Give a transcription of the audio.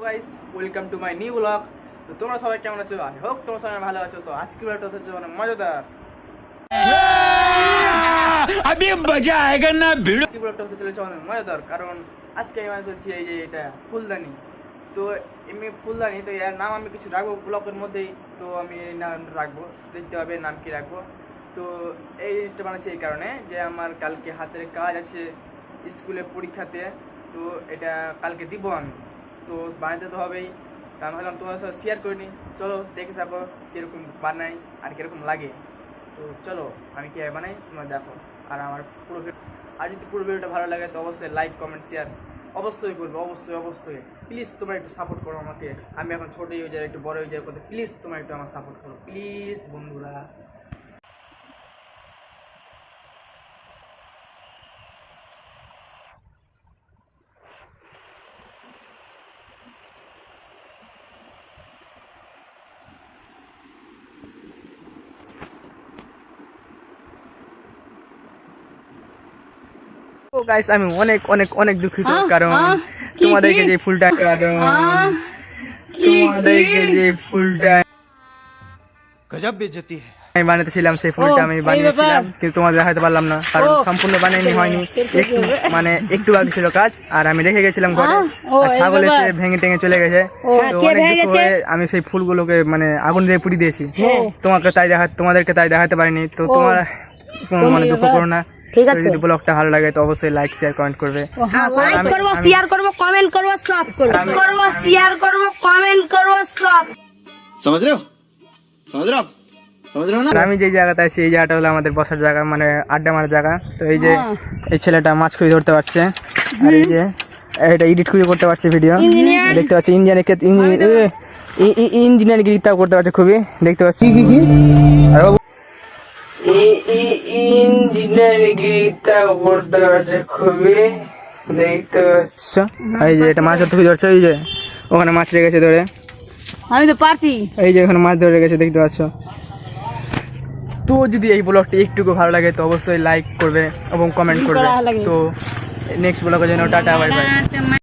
Guys welcome to my new blog. তো তোমরা সবাই কেমন আছো? আই হোপ তোমরা সবাই ভালো আছো। তো আজকে ভিডিওটা হচ্ছে মানে মজাদার। अभी मजा आएगा ना भिड़ो। আজকে ভিডিওটা হতে চলেছে অনেক মজাদার, কারণ আজকে আমি মানে চলছি এই যে এটা ফুলদানি। তো এমনি ফুলদানি, তো এর নাম আমি কিছু রাখবো ব্লগের মধ্যেই। তো আমি এই নাম রাখবো, দেখতে হবে নাম কি রাখবো। তো এই জিনিসটা বানাচ্ছি এই কারণে যে আমার কালকে হাতের কাজ আছে স্কুলে পরীক্ষাতে। তো এটা কালকে দিব আমি, তো বানাতে তো হবেই। তা আমি ভাবলাম তোমার সাথে শেয়ার করে নিই। চলো দেখে থাকো কীরকম বানাই আর কীরকম লাগে। তো চলো আমি কীভাবে বানাই তোমরা দেখো। আর আমার পুরো আর যদি পুরো ভিডিওটা ভালো লাগে তো অবশ্যই লাইক কমেন্ট শেয়ার অবশ্যই করবে, অবশ্যই প্লিজ তোমরা একটু সাপোর্ট করো আমাকে। আমি এখন ছোটোই হয়ে যাই, একটু বড় হয়ে যাই, প্লিজ তোমরা একটু আমার সাপোর্ট করো প্লিজ বন্ধুরা। তো গাইস আমি অনেক অনেক অনেক দুঃখিত, কারণ তোমাদেরকে যে ফুলটা गजब बेइज्जती है। আমি বানাতেছিলাম, সেই ফুলটা আমি বানিয়েছিলাম, কিন্তু তোমাদের দেখাতে পারলাম না কারণ সম্পূর্ণ বানাইনি হয়নি। একটু মানে একটু বাকি ছিল কাজ, আর আমি রেখে গেছিলাম ঘরে। আর ছাগল এসে ভেঙে টেঙে চলে গেছে। তো অনেক দুঃখ হয়ে আমি সেই ফুলগুলোকে মানে আগুন দিয়ে পুড়িয়ে দিয়েছি। তোমাদেরকে তাই দেখাতে পারিনি। তো তোমার কোনো মানে দুঃখ করো না। ঠিক আছে, যদি ব্লগটা ভালো লাগে তো অবশ্যই লাইক শেয়ার কমেন্ট করবে। লাইক করব, শেয়ার করব, কমেন্ট করব, সব করব, শেয়ার করব, কমেন্ট করব, সব। समझ रहे हो ना? আর আমি যে জায়গাতে আছি এই জায়গাটা হলো আমাদের বসার জায়গা, মানে আড্ডা মারার জায়গা। তো এই যে এই ছেলেটা মাছ খুঁজে ধরতে পারছে, আর এই যে এটা এডিট খুঁজে করতে পারছে ভিডিও, দেখতে পাচ্ছি। ইঞ্জিনিয়ারিং গিরিতাও করতে পারছে খুবই, দেখতে পাচ্ছি। আর ইঞ্জিনিয়ারিং গিরিতাও করতে পারছে খুবই, দেখতে পাচ্ছ। এই যে এটা মাছ ধরতে খুঁজে ধরছে, এই যে ওখানে মাছ রেখেছে ধরে, আমি তো পারছি। এই যে ওখানে মাছ ধরে রেখেছে, দেখতে পাচ্ছ। তো যদি এই ব্লগটি একটুকু ভালো লাগে তো অবশ্যই লাইক করবে এবং কমেন্ট করবে। তো নেক্সট ব্লগের জন্য টাটা, বাই বাই।